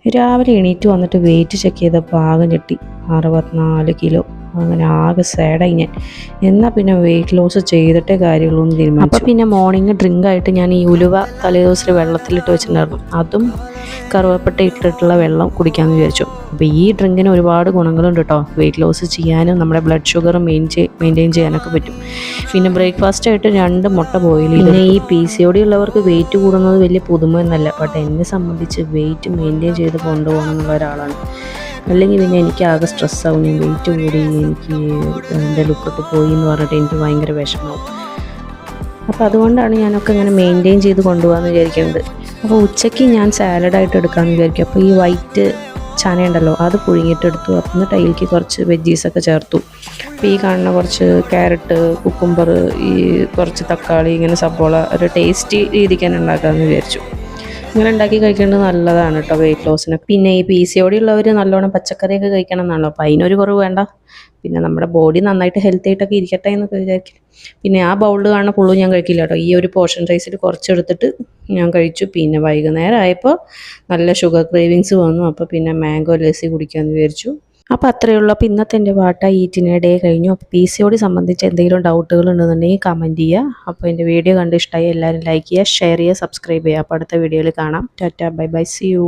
രാവിലെ എണീറ്റ് വന്നിട്ട് വെയിറ്റ് ചെക്ക് ചെയ്തപ്പോൾ ആകെ ഞെട്ടി, 64 കിലോ. അങ്ങനെ ആകെ സാഡായി ഞാൻ. എന്നാൽ പിന്നെ വെയിറ്റ് ലോസ് ചെയ്തിട്ടേ കാര്യമുള്ളൂ എന്ന് തീരുമാനിച്ചു. അപ്പോൾ പിന്നെ മോർണിംഗ് ഡ്രിങ്ക് ആയിട്ട് ഞാൻ ഈ ഉലുവ തലേദിവസം വെള്ളത്തിലിട്ട് വെച്ചിട്ടുണ്ടായിരുന്നു, അതും കറുവപ്പട്ട ഇട്ടിട്ടുള്ള വെള്ളം കുടിക്കാമെന്ന് വിചാരിച്ചു. അപ്പോൾ ഈ ഡ്രിങ്കിന് ഒരുപാട് ഗുണങ്ങളുണ്ട് കേട്ടോ. വെയിറ്റ് ലോസ് ചെയ്യാനും നമ്മുടെ ബ്ലഡ് ഷുഗർ മെയിൻറ്റെയിൻ ചെയ്യാനൊക്കെ പറ്റും. പിന്നെ ബ്രേക്ക്ഫാസ്റ്റ് ആയിട്ട് 2 മുട്ട ബോയിൽ ചെയ്ത്. പിന്നെ ഈ PCOD ഉള്ളവർക്ക് വെയിറ്റ് കൂടുന്നത് വലിയ പുതുമയൊന്നുമല്ല, ബട്ട് എന്നെ സംബന്ധിച്ച് വെയിറ്റ് മെയിൻറ്റെയിൻ ചെയ്ത് കൊണ്ടുപോകണം എന്നുള്ള ഒരാളാണ്. അല്ലെങ്കിൽ പിന്നെ എനിക്ക് ആകെ സ്ട്രെസ്സാവും. ഞാൻ വെയിറ്റ് കൂടി, എനിക്ക് എൻ്റെ ലുക്കൊക്കെ പോയി എന്ന് പറഞ്ഞിട്ട് എനിക്ക് ഭയങ്കര വിഷമമാവും. അപ്പോൾ അതുകൊണ്ടാണ് ഞാനൊക്കെ ഇങ്ങനെ മെയിൻറ്റെയിൻ ചെയ്ത് കൊണ്ടുപോകാമെന്ന് വിചാരിക്കുന്നത്. അപ്പോൾ ഉച്ചയ്ക്ക് ഞാൻ സാലഡായിട്ട് എടുക്കാമെന്ന് വിചാരിക്കും. അപ്പോൾ ഈ വൈറ്റ് ചനയുണ്ടല്ലോ, അത് പുഴുങ്ങിയിട്ടെടുത്തു. എന്നിട്ട് അതിലേക്ക് കുറച്ച് വെജീസൊക്കെ ചേർത്തു. അപ്പോൾ ഈ കാണുന്ന കുറച്ച് ക്യാരറ്റ്, കുക്കുംബർ, ഈ കുറച്ച് തക്കാളി, ഇങ്ങനെ സബോള, ഒരു ടേസ്റ്റി രീതിക്ക് തന്നെ ഉണ്ടാക്കാമെന്ന് വിചാരിച്ചു. ഇങ്ങനെ ഉണ്ടാക്കി കഴിക്കേണ്ടത് നല്ലതാണ് കേട്ടോ വെയിറ്റ് ലോസിന്. പിന്നെ ഈ PCOD ഉള്ളവർ നല്ലോണം പച്ചക്കറിയൊക്കെ കഴിക്കണം എന്നാണല്ലോ, അപ്പോൾ അതിനൊരു കുറവ് വേണ്ട. പിന്നെ നമ്മുടെ ബോഡി നന്നായിട്ട് ഹെൽത്തി ആയിട്ടൊക്കെ ഇരിക്കട്ടെ എന്നൊക്കെ വിചാരിക്കും. പിന്നെ ആ ബൗളിൽ കാണുന്ന പുള്ളു ഞാൻ കഴിക്കില്ല കേട്ടോ. ഈ ഒരു പോർഷൻ സൈസിൽ കുറച്ചെടുത്തിട്ട് ഞാൻ കഴിച്ചു. പിന്നെ വൈകുന്നേരം ആയപ്പോൾ നല്ല ഷുഗർ ക്രേവിങ്സ് വന്നു. അപ്പോൾ പിന്നെ മാംഗോ ലസ്സി കുടിക്കാമെന്ന് വിചാരിച്ചു. അപ്പോൾ അത്രയേ ഉള്ളൂ. അപ്പോൾ ഇന്നത്തെ എൻ്റെ വാട്ട ഈറ്റിനെ ഡേ കഴിഞ്ഞു. അപ്പോൾ PCOD സംബന്ധിച്ച് എന്തെങ്കിലും ഡൗട്ടുകൾ ഉണ്ടെന്നുണ്ടെങ്കിൽ കമൻറ്റ് ചെയ്യുക. അപ്പോൾ എൻ്റെ വീഡിയോ കണ്ട് ഇഷ്ടമായി എല്ലാവരും ലൈക്ക് ചെയ്യുക, ഷെയർ ചെയ്യുക, സബ്സ്ക്രൈബ് ചെയ്യുക. അപ്പോൾ അടുത്ത വീഡിയോയിൽ കാണാം. Tata, bye bye, see U.